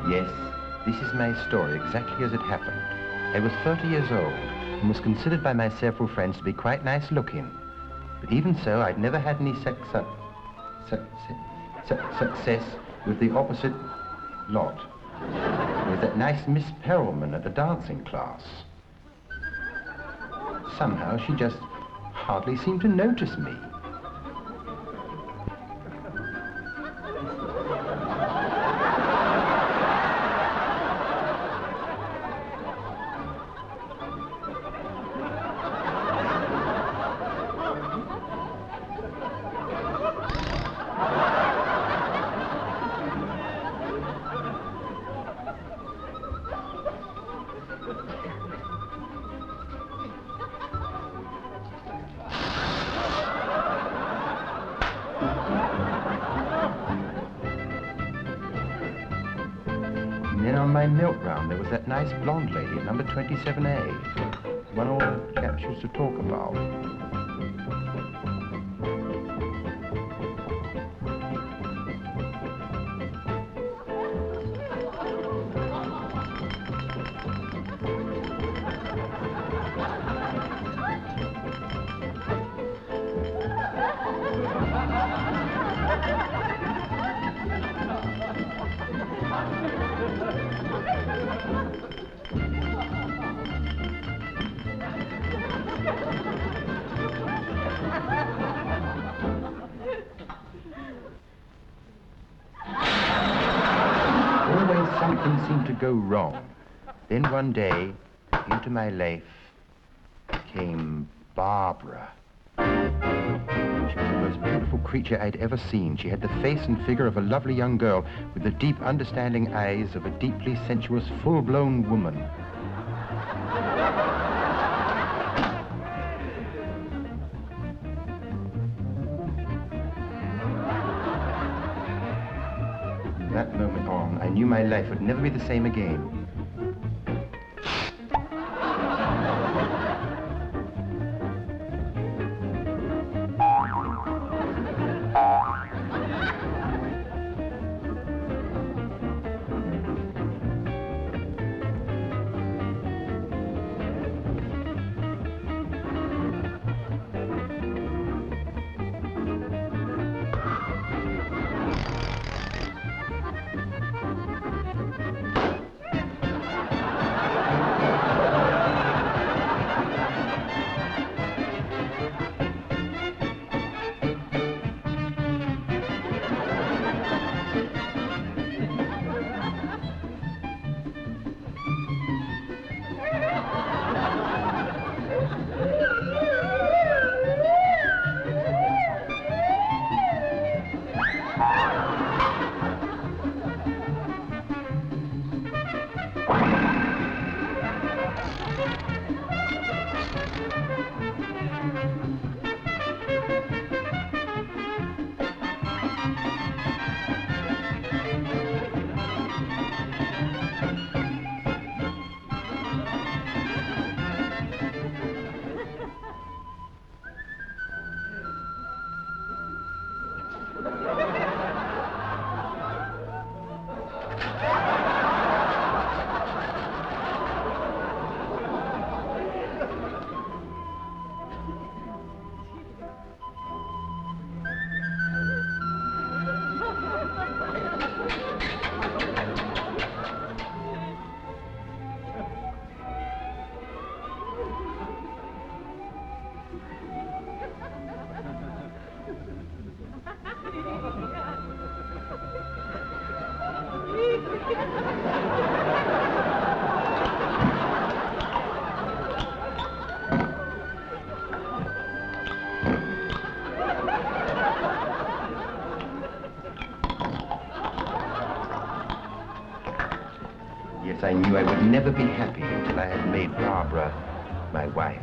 Yes, this is my story exactly as it happened. I was 30 years old and was considered by my several friends to be quite nice looking. But even so, I'd never had any success with the opposite lot. With that nice Miss Perelman at the dancing class. Somehow she just hardly seemed to notice me. And then on my milk round, there was that nice blonde lady at number 27A. One all the chaps used to talk about. Always something seemed to go wrong. Then one day, into my life came Barbara. She was the most beautiful creature I'd ever seen. She had the face and figure of a lovely young girl with the deep, understanding eyes of a deeply sensuous, full-blown woman. From that moment on, I knew my life would never be the same again. Yes, I knew I would never be happy until I had made Barbara my wife.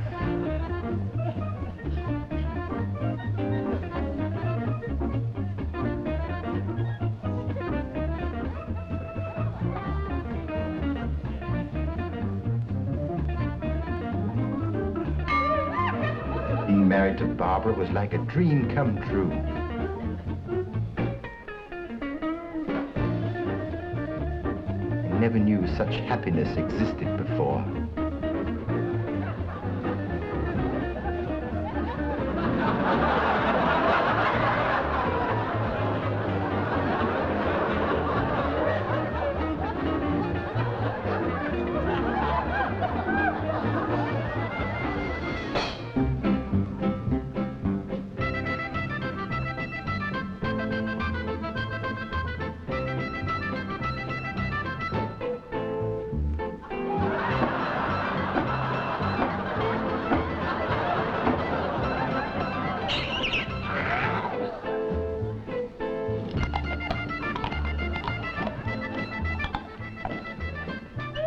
Being married to Barbara was like a dream come true. never knew such happiness existed before.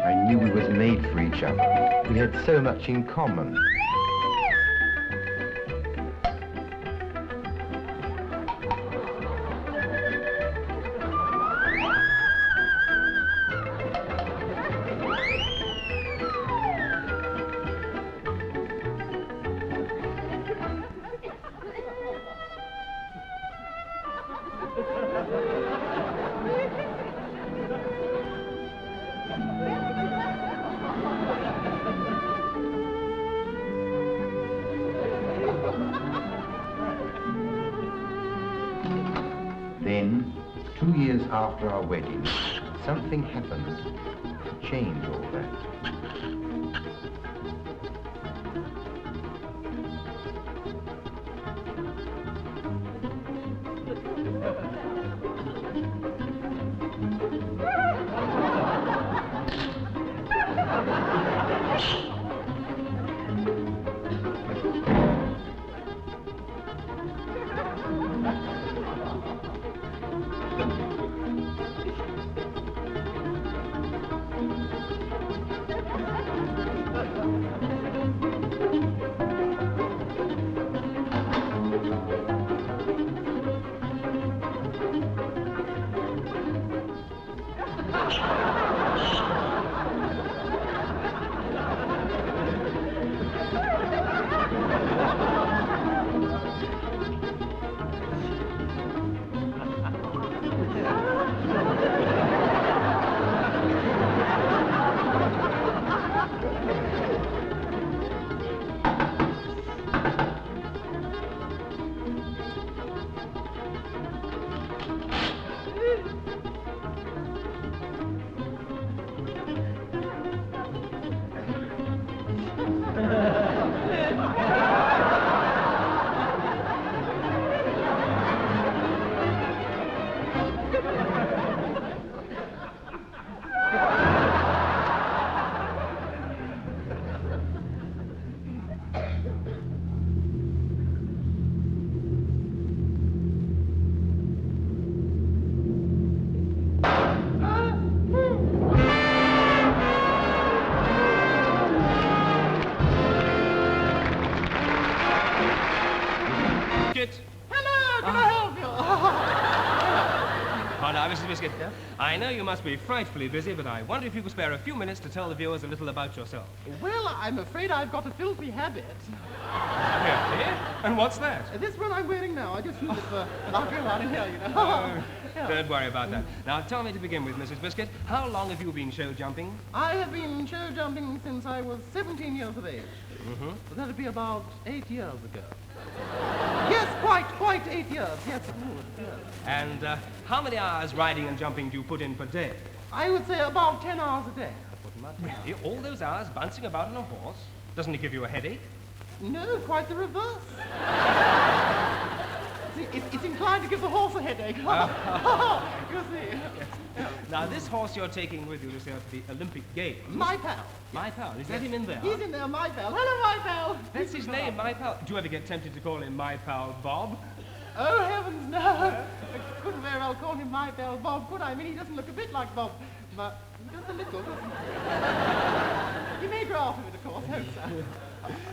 I knew we was made for each other. We had so much in common. Then, 2 years after our wedding, something happened to change all that. Hello, can I help you? Oh, now, Mrs. Biscuit, I know you must be frightfully busy, but I wonder if you could spare a few minutes to tell the viewers a little about yourself. Well, I'm afraid I've got a filthy habit. Really? And what's that? This one I'm wearing now. I just use it for when I go out in here, you know. Yeah. Don't worry about that. Now, tell me to begin with, Mrs. Biscuit, how long have you been show jumping? I have been show jumping since I was 17 years of age. Mm-hmm. So that'd be about 8 years ago. Yes, quite 8 years. Yes, it would. Yes. And how many hours riding and jumping do you put in per day? I would say about 10 hours a day. Really? All those hours bouncing about on a horse? Doesn't it give you a headache? No, quite the reverse. See, it's inclined to give the horse a headache. You see. Yes. Now, this horse you're taking with you to say to the Olympic Games. My pal. My pal. Is that him in there? He's in there, my pal. Hello, my pal. That's his name, my pal. Do you ever get tempted to call him my pal Bob? Oh, heavens, no. I couldn't very well call him my pal Bob, could I? I mean, he doesn't look a bit like Bob. But just a little, doesn't he? He may grow out of it, of course. Hope so.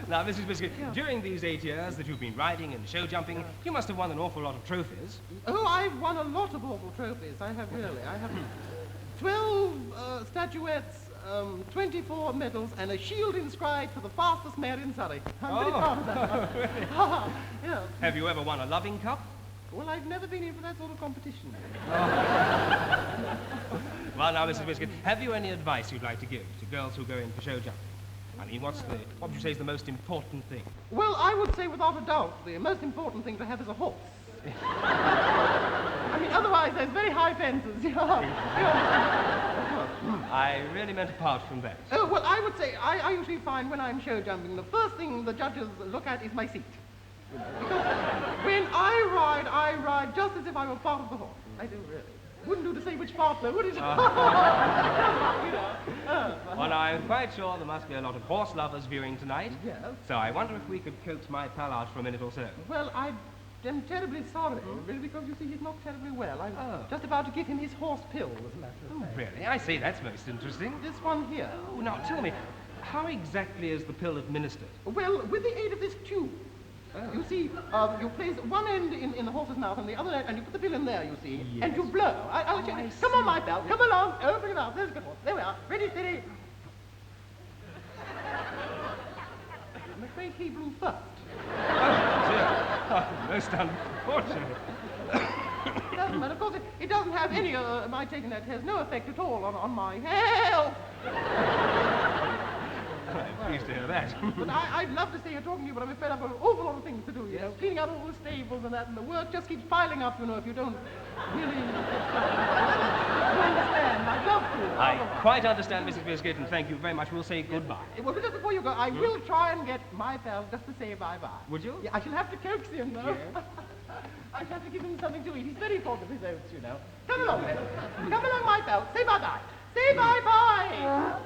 Now, Mrs. Biscuit, during these 8 years that you've been riding and show jumping, you must have won an awful lot of trophies. Oh, I've won a lot of awful trophies. I have really. I have 12 statuettes, 24 medals, and a shield inscribed for the fastest mare in Surrey. I'm very proud of that. Really? Yeah. Have you ever won a loving cup? Well, I've never been in for that sort of competition. Well, Now, Mrs. Biscuit, have you any advice you'd like to give to girls who go in for show jumping? I mean, what would you say is the most important thing? Well, I would say without a doubt the most important thing to have is a horse. I mean, otherwise there's very high fences. I really meant apart from that. Oh, well, I would say I usually find when I'm show jumping, the first thing the judges look at is my seat. Because when I ride just as if I were part of the horse. I do really. Wouldn't do to say which part, though, would it? Well, I'm quite sure there must be a lot of horse lovers viewing tonight. Yes. So I wonder if we could coax my pal out for a minute or so. Well, I am terribly sorry, really, because you see he's not terribly well. I'm just about to give him his horse pill, as a matter of fact. Really? I see. That's most interesting. This one here. Oh, now tell me, how exactly is the pill administered? Well, with the aid of this tube. You see, you place one end in the horse's mouth and the other end, and you put the pill in there, you see, and you blow. I'll let you. Come on, my pal, come along. Open it up. There's a good horse. There we are. Ready, steady. I'm afraid he blew first. Dear. Oh, most unfortunate. Doesn't matter. Of course, it doesn't have any, my taking that has no effect at all on my health. I'm pleased to hear that. But I'd love to stay here talking to you, but I'm afraid I've got an awful lot of things to do, you know. Cleaning out all the stables and that, and the work just keeps piling up, you know, if you don't really... You understand? I'd love to. I quite understand, Mrs. Biscuit, and thank you very much. We'll say goodbye. Well, but just before you go, I will try and get my pal just to say bye-bye. Would you? Yeah, I shall have to coax him, though. I shall have to give him something to eat. He's very fond of his oats, you know. Come along, then. Come along, my pal. Say bye-bye. Say bye-bye.